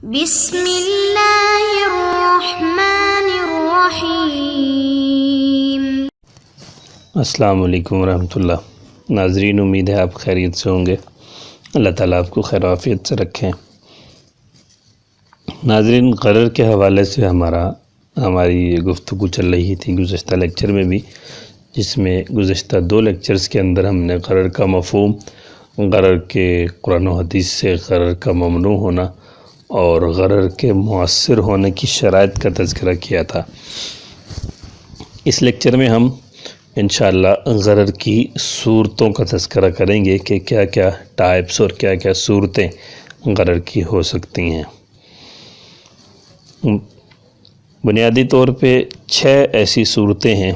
بسم اللہ الرحمن الرحیم۔ السلام علیکم ورحمۃ اللہ۔ ناظرین، امید ہے آپ خیریت سے ہوں گے۔ اللہ تعالیٰ آپ کو خیر و عافیت سے رکھیں۔ ناظرین، غرر کے حوالے سے ہماری گفتگو چل رہی تھی گزشتہ لیکچر میں بھی، جس میں گزشتہ 2 لیکچرز کے اندر ہم نے غرر کا مفہوم، غرر کے قرآن و حدیث سے غرر کا ممنوع ہونا اور غرر کے مؤثر ہونے کی شرائط کا تذکرہ کیا تھا۔ اس لیکچر میں ہم انشاءاللہ غرر کی صورتوں کا تذکرہ کریں گے کہ کیا کیا ٹائپس اور کیا کیا صورتیں غرر کی ہو سکتی ہیں۔ بنیادی طور پہ 6 ایسی صورتیں ہیں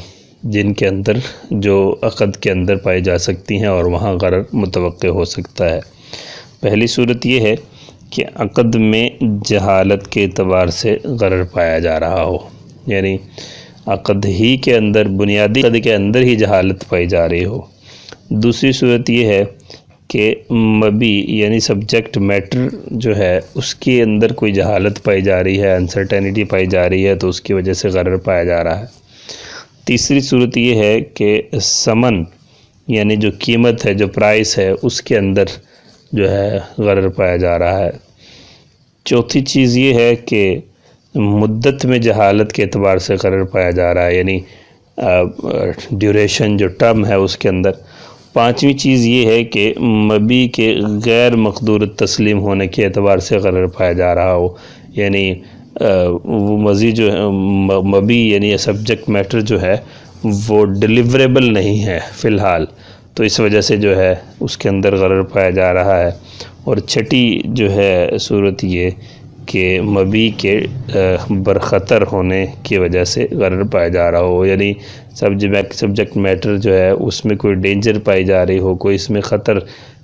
جن کے اندر جو عقد کے اندر پائی جا سکتی ہیں اور وہاں غرر متوقع ہو سکتا ہے۔ پہلی صورت یہ ہے کہ عقد میں جہالت کے اعتبار سے غرر پایا جا رہا ہو، یعنی عقد ہی کے اندر، بنیادی عقد کے اندر ہی جہالت پائی جا رہی ہو۔ دوسری صورت یہ ہے کہ مبی یعنی سبجیکٹ میٹر جو ہے اس کے اندر کوئی جہالت پائی جا رہی ہے، انسرٹینٹی پائی جا رہی ہے، تو اس کی وجہ سے غرر پایا جا رہا ہے۔ تیسری صورت یہ ہے کہ ثمن یعنی جو قیمت ہے، جو پرائس ہے، اس کے اندر جو ہے غرر پایا جا رہا ہے۔ چوتھی چیز یہ ہے کہ مدت میں جہالت کے اعتبار سے غرر پایا جا رہا ہے، یعنی ڈیوریشن جو ٹرم ہے اس کے اندر۔ پانچویں چیز یہ ہے کہ مبی کے غیر مقدور تسلیم ہونے کے اعتبار سے غرر پایا جا رہا ہو، یعنی وہ مزید جو ہے مبی یعنی سبجیکٹ میٹر جو ہے وہ ڈیلیوریبل نہیں ہے فی الحال، تو اس وجہ سے جو ہے اس کے اندر غرر پایا جا رہا ہے۔ اور چھٹی جو ہے صورت یہ کہ مبی کے برخطر ہونے کی وجہ سے غرر پایا جا رہا ہو، یعنی سبجیکٹ میٹر جو ہے اس میں کوئی ڈینجر پائی جا رہی ہو، کوئی اس میں خطر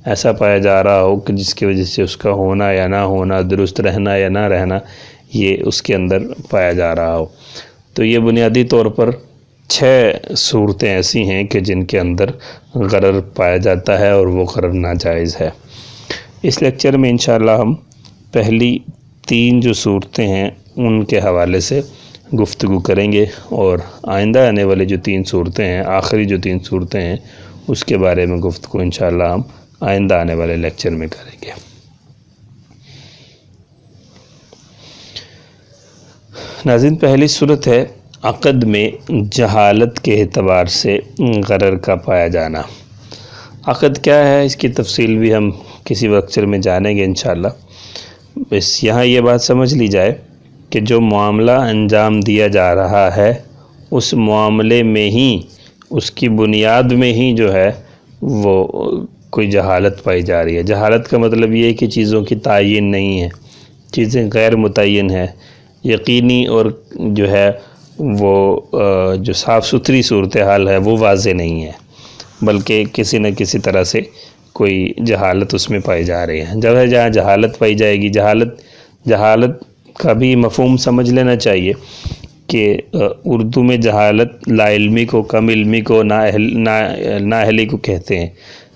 ایسا پایا جا رہا ہو کہ جس کی وجہ سے اس کا ہونا یا نہ ہونا، درست رہنا یا نہ رہنا، یہ اس کے اندر پایا جا رہا ہو۔ تو یہ بنیادی طور پر 6 صورتیں ایسی ہیں کہ جن کے اندر غرر پایا جاتا ہے اور وہ غرر ناجائز ہے۔ اس لیکچر میں انشاءاللہ ہم پہلی 3 جو صورتیں ہیں ان کے حوالے سے گفتگو کریں گے، اور آئندہ آنے والے جو 3 صورتیں ہیں، آخری جو 3 صورتیں ہیں، اس کے بارے میں گفتگو انشاءاللہ ہم آئندہ آنے والے لیکچر میں کریں گے۔ ناظرین، پہلی صورت ہے عقد میں جہالت کے اعتبار سے غرر کا پایا جانا۔ عقد کیا ہے، اس کی تفصیل بھی ہم کسی لیکچر میں جانیں گے انشاءاللہ۔ بس یہاں یہ بات سمجھ لی جائے کہ جو معاملہ انجام دیا جا رہا ہے اس معاملے میں ہی، اس کی بنیاد میں ہی جو ہے وہ کوئی جہالت پائی جا رہی ہے۔ جہالت کا مطلب یہ ہے کہ چیزوں کی تعین نہیں ہے، چیزیں غیر متعین ہیں، یقینی اور جو ہے وہ جو صاف ستھری صورتحال ہے وہ واضح نہیں ہے، بلکہ کسی نہ کسی طرح سے کوئی جہالت اس میں پائی جا رہی ہے۔ جہاں جہالت پائی جائے گی، جہالت کا بھی مفہوم سمجھ لینا چاہیے کہ اردو میں جہالت لا علمی کو، کم علمی کو، نااہلی کو کہتے ہیں،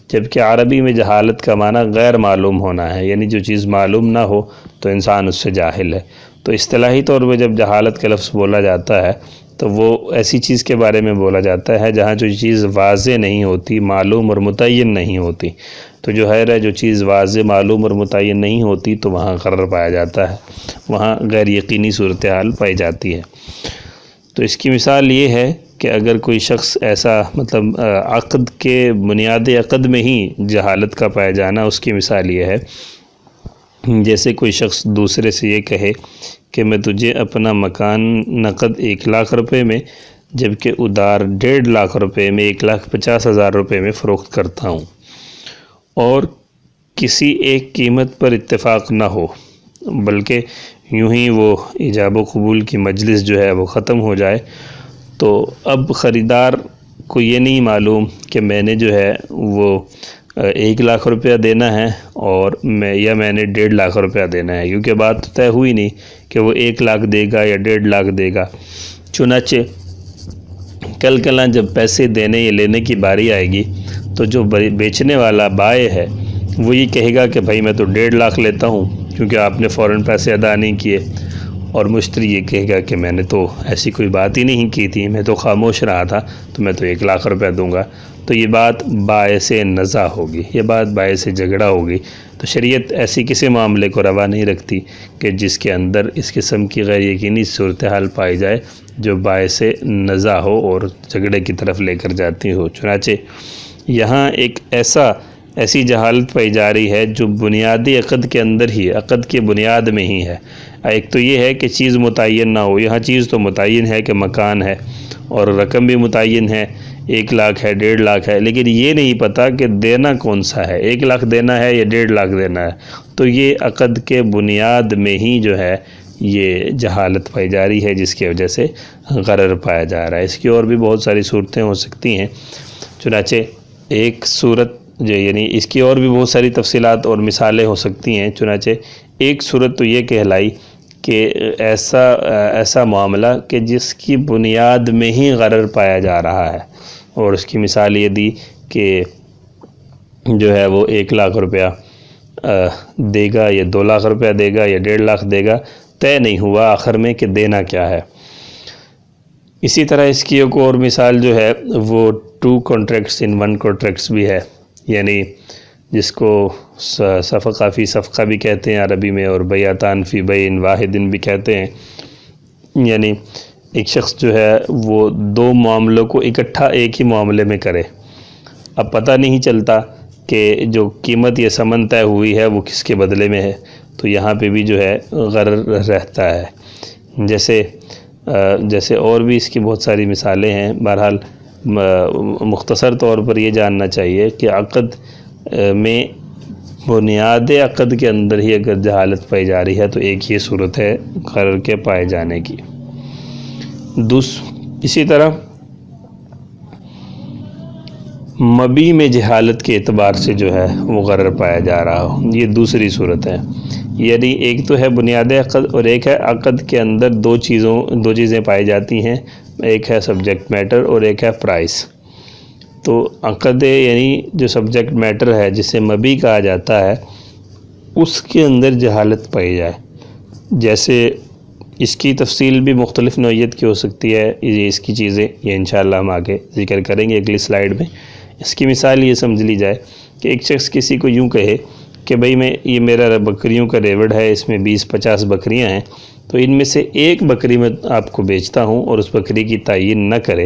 جبکہ عربی میں جہالت کا معنی غیر معلوم ہونا ہے، یعنی جو چیز معلوم نہ ہو تو انسان اس سے جاہل ہے۔ تو اصطلاحی طور پہ جب جہالت کا لفظ بولا جاتا ہے تو وہ ایسی چیز کے بارے میں بولا جاتا ہے جہاں جو چیز واضح نہیں ہوتی، معلوم اور متعین نہیں ہوتی۔ تو جو ہے جو چیز واضح، معلوم اور متعین نہیں ہوتی تو وہاں غرر پایا جاتا ہے، وہاں غیر یقینی صورتحال پائی جاتی ہے۔ تو اس کی مثال یہ ہے کہ اگر کوئی شخص ایسا مطلب عقد کے بنیاد عقد میں ہی جہالت کا پایا جانا، اس کی مثال یہ ہے جیسے کوئی شخص دوسرے سے یہ کہے کہ میں تجھے اپنا مکان نقد 1 لاکھ روپے میں، جبکہ ادھار 1.5 لاکھ روپے میں، 1,50,000 روپے میں فروخت کرتا ہوں، اور کسی ایک قیمت پر اتفاق نہ ہو، بلکہ یوں ہی وہ ایجاب و قبول کی مجلس جو ہے وہ ختم ہو جائے، تو اب خریدار کو یہ نہیں معلوم کہ میں نے جو ہے وہ 1 لاکھ روپیہ دینا ہے اور میں نے 1.5 لاکھ روپیہ دینا ہے، کیونکہ بات طے ہوئی نہیں کہ وہ 1 لاکھ دے گا یا 1.5 لاکھ دے گا۔ چنانچہ کل جب پیسے دینے یا لینے کی باری آئے گی تو جو بیچنے والا بائع ہے وہ یہ کہے گا کہ بھائی میں تو 1.5 لاکھ لیتا ہوں کیونکہ آپ نے فوراً پیسے ادا نہیں کیے، اور مشتری یہ کہے گا کہ میں نے تو ایسی کوئی بات ہی نہیں کی تھی، میں تو خاموش رہا تھا، تو میں تو 1,00,000 روپے دوں گا، تو یہ بات باعث نزاع ہوگی، یہ بات باعث جھگڑا ہوگی۔ تو شریعت ایسی کسی معاملے کو روا نہیں رکھتی کہ جس کے اندر اس قسم کی غیر یقینی صورتحال پائی جائے جو باعث نزاع ہو اور جھگڑے کی طرف لے کر جاتی ہو۔ چنانچہ یہاں ایک ایسی جہالت پائی جا رہی ہے جو بنیادی عقد کے اندر ہی، عقد کی بنیاد میں ہی ہے۔ ایک تو یہ ہے کہ چیز متعین نہ ہو، یہاں چیز تو متعین ہے کہ مکان ہے، اور رقم بھی متعین ہے، 1,00,000 ہے، 1,50,000 ہے، لیکن یہ نہیں پتہ کہ دینا کون سا ہے، 1,00,000 دینا ہے یا 1,50,000 دینا ہے۔ تو یہ عقد کے بنیاد میں ہی جو ہے یہ جہالت پائی جا رہی ہے، جس کی وجہ سے غرر پایا جا رہا ہے۔ اس کی اور بھی بہت ساری صورتیں ہو سکتی ہیں، چنانچہ ایک صورت یعنی اس کی اور بھی بہت ساری تفصیلات اور مثالیں ہو سکتی ہیں۔ چنانچہ ایک صورت تو یہ کہلائی کہ ایسا معاملہ کہ جس کی بنیاد میں ہی غرر پایا جا رہا ہے، اور اس کی مثال یہ دی کہ جو ہے وہ 1,00,000 روپیہ دے گا یا 2,00,000 روپیہ دے گا یا 1,50,000 دے گا، طے نہیں ہوا آخر میں کہ دینا کیا ہے۔ اسی طرح اس کی ایک اور مثال جو ہے وہ 2 contracts in 1 contracts بھی ہے، یعنی جس کو صفقہ فی صفقہ بھی کہتے ہیں عربی میں، اور بیعتان فی بیع واحد بھی کہتے ہیں۔ یعنی ایک شخص جو ہے وہ 2 معاملوں کو اکٹھا ایک ہی معاملے میں کرے، اب پتہ نہیں چلتا کہ جو قیمت یا ثمن طے ہوئی ہے وہ کس کے بدلے میں ہے، تو یہاں پہ بھی جو ہے غرر رہتا ہے۔ جیسے اور بھی اس کی بہت ساری مثالیں ہیں۔ بہرحال مختصر طور پر یہ جاننا چاہیے کہ عقد میں بنیاد عقد کے اندر ہی اگر جہالت پائی جا رہی ہے تو ایک یہ صورت ہے غرر کے پائے جانے کی۔ اسی طرح مبی میں جہالت کے اعتبار سے جو ہے وہ غرر پایا جا رہا ہو، یہ دوسری صورت ہے۔ یعنی ایک تو ہے بنیاد عقد، اور ایک ہے عقد کے اندر دو چیزیں پائی جاتی ہیں، ایک ہے سبجیکٹ میٹر اور ایک ہے پرائس۔ تو عقد یعنی جو سبجیکٹ میٹر ہے جسے مبی کہا جاتا ہے، اس کے اندر جہالت پائی جائے، جیسے اس کی تفصیل بھی مختلف نوعیت کی ہو سکتی ہے، اس کی چیزیں یہ انشاءاللہ ہم آگے ذکر کریں گے اگلی سلائیڈ میں۔ اس کی مثال یہ سمجھ لی جائے کہ ایک شخص کسی کو یوں کہے کہ بھئی یہ میرا بکریوں کا ریوڑ ہے، اس میں 20-50 بکریاں ہیں، تو ان میں سے ایک بکری میں آپ کو بیچتا ہوں، اور اس بکری کی تعین نہ کرے۔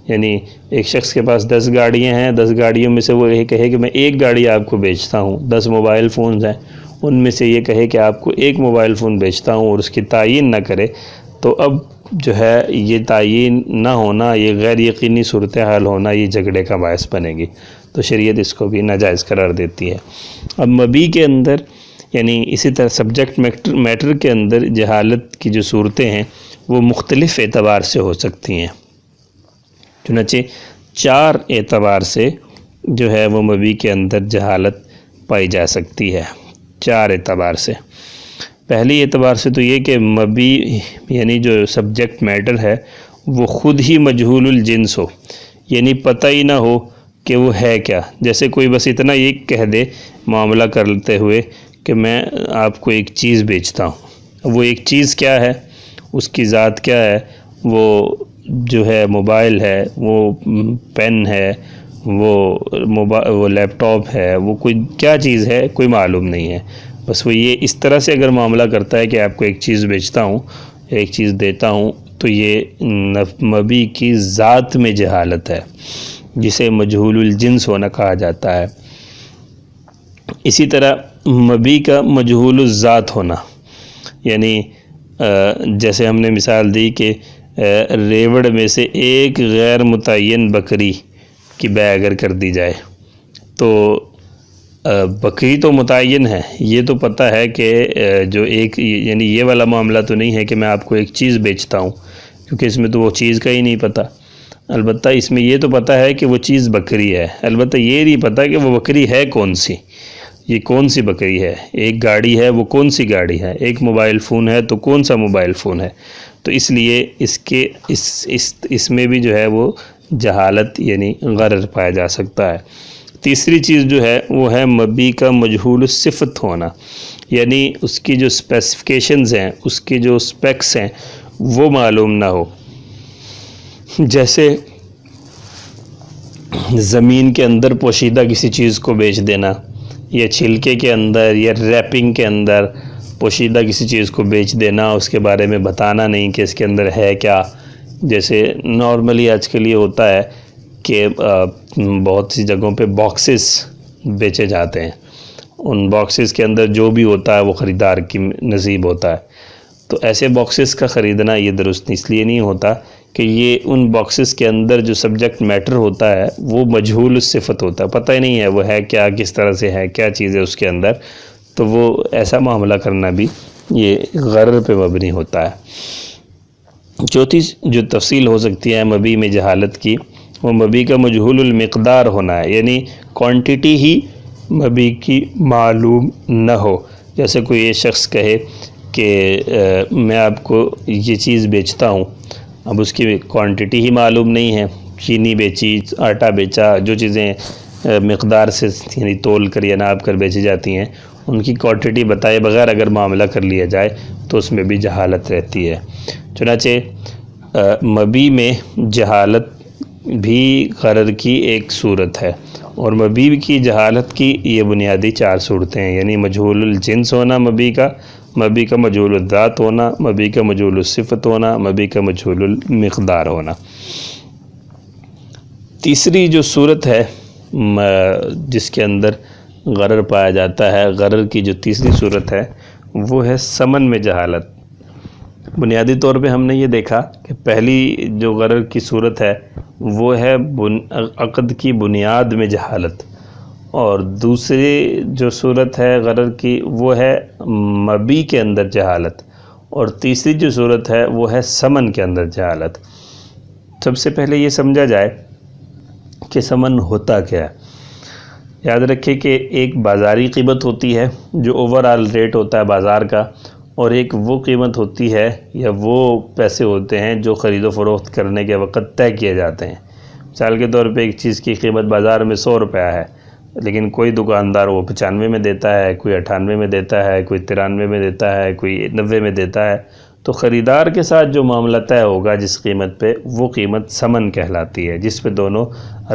یعنی ایک شخص کے پاس 10 گاڑیاں ہیں، 10 گاڑیوں میں سے وہ یہ کہے کہ میں ایک گاڑی آپ کو بیچتا ہوں۔ 10 موبائل فونز ہیں، ان میں سے یہ کہے کہ آپ کو ایک موبائل فون بیچتا ہوں، اور اس کی تعین نہ کرے، تو اب جو ہے یہ تعین نہ ہونا، یہ غیر یقینی صورتحال ہونا، یہ جھگڑے کا باعث بنے گی، تو شریعت اس کو بھی ناجائز قرار دیتی ہے۔ اب مبی کے اندر یعنی اسی طرح سبجیکٹ میٹر کے اندر جہالت کی جو صورتیں ہیں وہ مختلف اعتبار سے ہو سکتی ہیں، چنانچہ 4 اعتبار سے جو ہے وہ مبی کے اندر جہالت پائی جا سکتی ہے، 4 اعتبار سے۔ پہلی اعتبار سے تو یہ کہ مبی یعنی جو سبجیکٹ میٹر ہے وہ خود ہی مجہول الجنس ہو، یعنی پتہ ہی نہ ہو کہ وہ ہے کیا۔ جیسے کوئی بس اتنا یہ کہہ دے معاملہ کرتے ہوئے کہ میں آپ کو ایک چیز بیچتا ہوں، وہ ایک چیز کیا ہے، اس کی ذات کیا ہے، وہ جو ہے موبائل ہے، وہ پین ہے، وہ لیپ ٹاپ ہے، وہ کوئی کیا چیز ہے کوئی معلوم نہیں ہے۔ بس وہ یہ اس طرح سے اگر معاملہ کرتا ہے کہ آپ کو ایک چیز بیچتا ہوں، ایک چیز دیتا ہوں، تو یہ مبی کی ذات میں جہالت ہے، جسے مجہول الجنس ہونا کہا جاتا ہے۔ اسی طرح مبی کا مجہول الذات ہونا، یعنی جیسے ہم نے مثال دی کہ ریوڑ میں سے ایک غیر متعین بکری کی بیع اگر کر دی جائے، تو بکری تو متعین ہے، یہ تو پتہ ہے کہ جو ایک یعنی یہ والا معاملہ تو نہیں ہے کہ میں آپ کو ایک چیز بیچتا ہوں، کیونکہ اس میں تو وہ چیز کا ہی نہیں پتہ۔ البتہ اس میں یہ تو پتہ ہے کہ وہ چیز بکری ہے، البتہ یہ نہیں پتہ کہ وہ بکری ہے کون سی، یہ کون سی بکری ہے۔ ایک گاڑی ہے، وہ کون سی گاڑی ہے، ایک موبائل فون ہے تو کون سا موبائل فون ہے۔ تو اس لیے اس میں بھی جو ہے وہ جہالت یعنی غرر پایا جا سکتا ہے۔ تیسری چیز جو ہے وہ ہے مبی کا مجہول الصفت ہونا، یعنی اس کی جو اسپیسیفکیشنز ہیں، اس کی جو اسپیکس ہیں وہ معلوم نہ ہو. جیسے زمین کے اندر پوشیدہ کسی چیز کو بیچ دینا، یا چھلکے کے اندر یا ریپنگ کے اندر پوشیدہ کسی چیز کو بیچ دینا، اس کے بارے میں بتانا نہیں کہ اس کے اندر ہے کیا. جیسے نارملی آج کل یہ ہوتا ہے کہ بہت سی جگہوں پہ باکسز بیچے جاتے ہیں، ان باکسز کے اندر جو بھی ہوتا ہے وہ خریدار کی نصیب ہوتا ہے. تو ایسے باکسز کا خریدنا یہ درست اس لیے نہیں ہوتا کہ یہ ان باکسز کے اندر جو سبجیکٹ میٹر ہوتا ہے وہ مجہول الصفت ہوتا ہے، پتہ ہی نہیں ہے وہ ہے کیا، کس طرح سے ہے، کیا چیز ہے اس کے اندر. تو وہ ایسا معاملہ کرنا بھی یہ غرر پہ مبنی ہوتا ہے. چوتھی جو تفصیل ہو سکتی ہے مبی میں جہالت کی، وہ مبی کا مجہول المقدار ہونا ہے، یعنی کوانٹٹی ہی مبی کی معلوم نہ ہو. جیسے کوئی یہ شخص کہے کہ میں آپ کو یہ چیز بیچتا ہوں، اب اس کی کوانٹٹی ہی معلوم نہیں ہے، چینی بیچی، آٹا بیچا، جو چیزیں مقدار سے یعنی تول کر یا ناپ کر بیچی جاتی ہیں ان کی کوانٹٹی بتائے بغیر اگر معاملہ کر لیا جائے تو اس میں بھی جہالت رہتی ہے. چنانچہ مبی میں جہالت بھی غرر کی ایک صورت ہے، اور مبی کی جہالت کی یہ بنیادی 4 صورتیں ہیں، یعنی مجہول الجنس ہونا مبی کا مجہول الذات ہونا، مبی کا مجہول الصفت ہونا، مبی کا مجہول المقدار ہونا. تیسری جو صورت ہے جس کے اندر غرر پایا جاتا ہے، غرر کی جو تیسری صورت ہے وہ ہے ثمن میں جہالت. بنیادی طور پہ ہم نے یہ دیکھا کہ پہلی جو غرر کی صورت ہے وہ ہے عقد کی بنیاد میں جہالت، اور دوسری جو صورت ہے غرر کی وہ ہے مبی کے اندر جہالت، اور تیسری جو صورت ہے وہ ہے ثمن کے اندر جہالت. سب سے پہلے یہ سمجھا جائے کہ ثمن ہوتا کیا ہے. یاد رکھیں کہ ایک بازاری قیمت ہوتی ہے جو اوورآل ریٹ ہوتا ہے بازار کا، اور ایک وہ قیمت ہوتی ہے یا وہ پیسے ہوتے ہیں جو خرید و فروخت کرنے کے وقت طے کیے جاتے ہیں. مثال کے طور پہ ایک چیز کی قیمت بازار میں 100 روپیہ ہے، لیکن کوئی دکاندار وہ 95 میں دیتا ہے، کوئی 98 میں دیتا ہے، کوئی 93 میں دیتا ہے، کوئی 90 میں دیتا ہے. تو خریدار کے ساتھ جو معاملہ طے ہوگا جس قیمت پہ، وہ قیمت ثمن کہلاتی ہے، جس پہ دونوں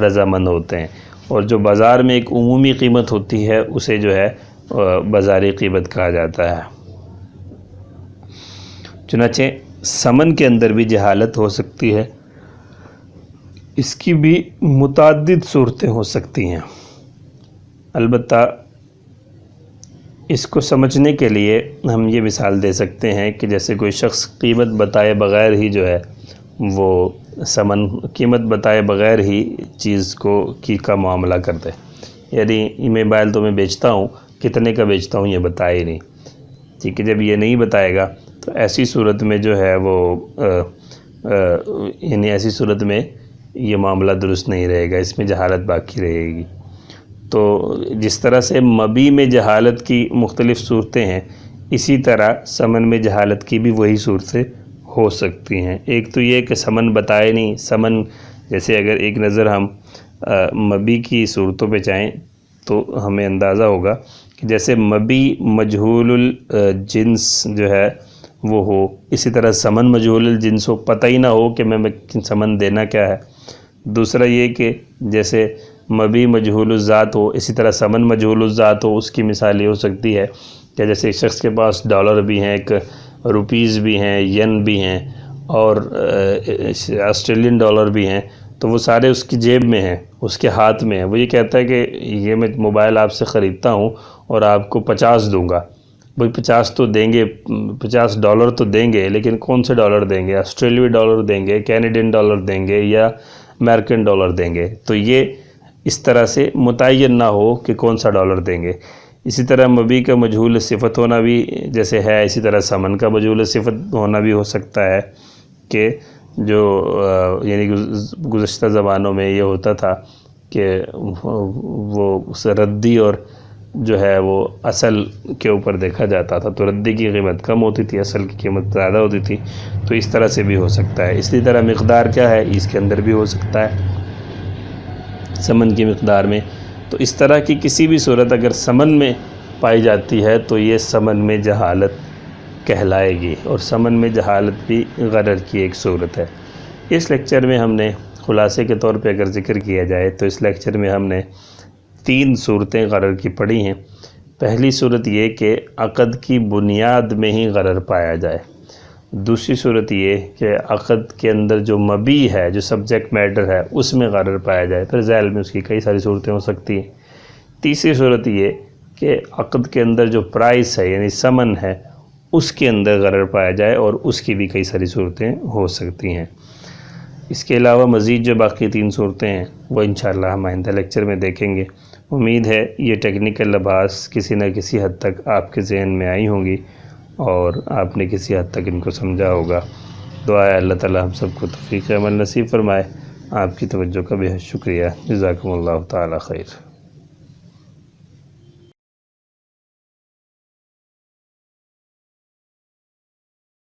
رضامند ہوتے ہیں. اور جو بازار میں ایک عمومی قیمت ہوتی ہے اسے جو ہے بازاری قیمت کہا جاتا ہے. چنانچہ ثمن کے اندر بھی جہالت ہو سکتی ہے، اس کی بھی متعدد صورتیں ہو سکتی ہیں. البتہ اس کو سمجھنے کے لیے ہم یہ مثال دے سکتے ہیں کہ جیسے کوئی شخص قیمت بتائے بغیر ہی جو ہے وہ قیمت بتائے بغیر ہی چیز کا معاملہ کرتے، یعنی یہ موبائل تو میں بیچتا ہوں، کتنے کا بیچتا ہوں یہ بتائے نہیں. ٹھیک ہے، جب یہ نہیں بتائے گا تو ایسی صورت میں جو ہے وہ یعنی ایسی صورت میں یہ معاملہ درست نہیں رہے گا، اس میں جہالت باقی رہے گی. تو جس طرح سے مبی میں جہالت کی مختلف صورتیں ہیں، اسی طرح ثمن میں جہالت کی بھی وہی صورتیں ہو سکتی ہیں. ایک تو یہ کہ ثمن بتائے نہیں، ثمن جیسے اگر ایک نظر ہم مبی کی صورتوں پہ چاہیں تو ہمیں اندازہ ہوگا کہ جیسے مبی مجہول الجنس جو ہے وہ ہو، اسی طرح ثمن مجہول الجنس ہو، پتہ ہی نہ ہو کہ میں ثمن دینا کیا ہے. دوسرا یہ کہ جیسے مبی مجہول الذات ہو، اسی طرح ثمن مجہول الذات ہو. اس کی مثال یہ ہو سکتی ہے کہ جیسے ایک شخص کے پاس ڈالر بھی ہیں، ایک روپیز بھی ہیں، ین بھی ہیں، اور آسٹریلین ڈالر بھی ہیں، تو وہ سارے اس کی جیب میں ہیں، اس کے ہاتھ میں ہیں. وہ یہ کہتا ہے کہ یہ میں موبائل آپ سے خریدتا ہوں اور آپ کو 50 دوں گا. بھائی 50 تو دیں گے، $50 تو دیں گے، لیکن کون سے ڈالر دیں گے؟ آسٹریلوی ڈالر دیں گے، کینیڈین ڈالر دیں گے، یا امریکن ڈالر دیں گے؟ تو یہ اس طرح سے متعین نہ ہو کہ کون سا ڈالر دیں گے. اسی طرح مبی کا مجہول صفت ہونا بھی جیسے ہے، اسی طرح ثمن کا مجہول صفت ہونا بھی ہو سکتا ہے کہ جو یعنی گزشتہ زمانوں میں یہ ہوتا تھا کہ وہ ردی اور جو ہے وہ اصل کے اوپر دیکھا جاتا تھا، تو ردی کی قیمت کم ہوتی تھی، اصل کی قیمت زیادہ ہوتی تھی. تو اس طرح سے بھی ہو سکتا ہے. اسی طرح مقدار کیا ہے، اس کے اندر بھی ہو سکتا ہے ثمن کی مقدار میں. تو اس طرح کی کسی بھی صورت اگر ثمن میں پائی جاتی ہے تو یہ سمن میں جہالت کہلائے گی، اور سمن میں جہالت بھی غرر کی ایک صورت ہے۔ اس لیکچر میں ہم نے خلاصے کے طور پہ اگر ذکر کیا جائے تو اس لیکچر میں ہم نے 3 صورتیں غرر کی پڑھی ہیں۔ پہلی صورت یہ کہ عقد کی بنیاد میں ہی غرر پایا جائے، دوسری صورت یہ کہ عقد کے اندر جو مبی ہے، جو سبجیکٹ میٹر ہے، اس میں غرر پایا جائے، پھر ذیل میں اس کی کئی ساری صورتیں ہو سکتی ہیں۔ تیسری صورت یہ کہ عقد کے اندر جو پرائس ہے یعنی ثمن ہے اس کے اندر غرر پایا جائے، اور اس کی بھی کئی ساری صورتیں ہو سکتی ہیں۔ اس کے علاوہ مزید جو باقی 3 صورتیں ہیں وہ انشاءاللہ ہم آئندہ لیکچر میں دیکھیں گے۔ امید ہے یہ ٹیکنیکل لباس کسی نہ کسی حد تک آپ کے ذہن میں آئی ہوں گی اور آپ نے کسی حد تک ان کو سمجھا ہوگا۔ دعا ہے اللہ تعالی ہم سب کو توفیق عمل نصیب فرمائے۔ آپ کی توجہ کا بہت شکریہ۔ جزاکم اللہ تعالی خیر۔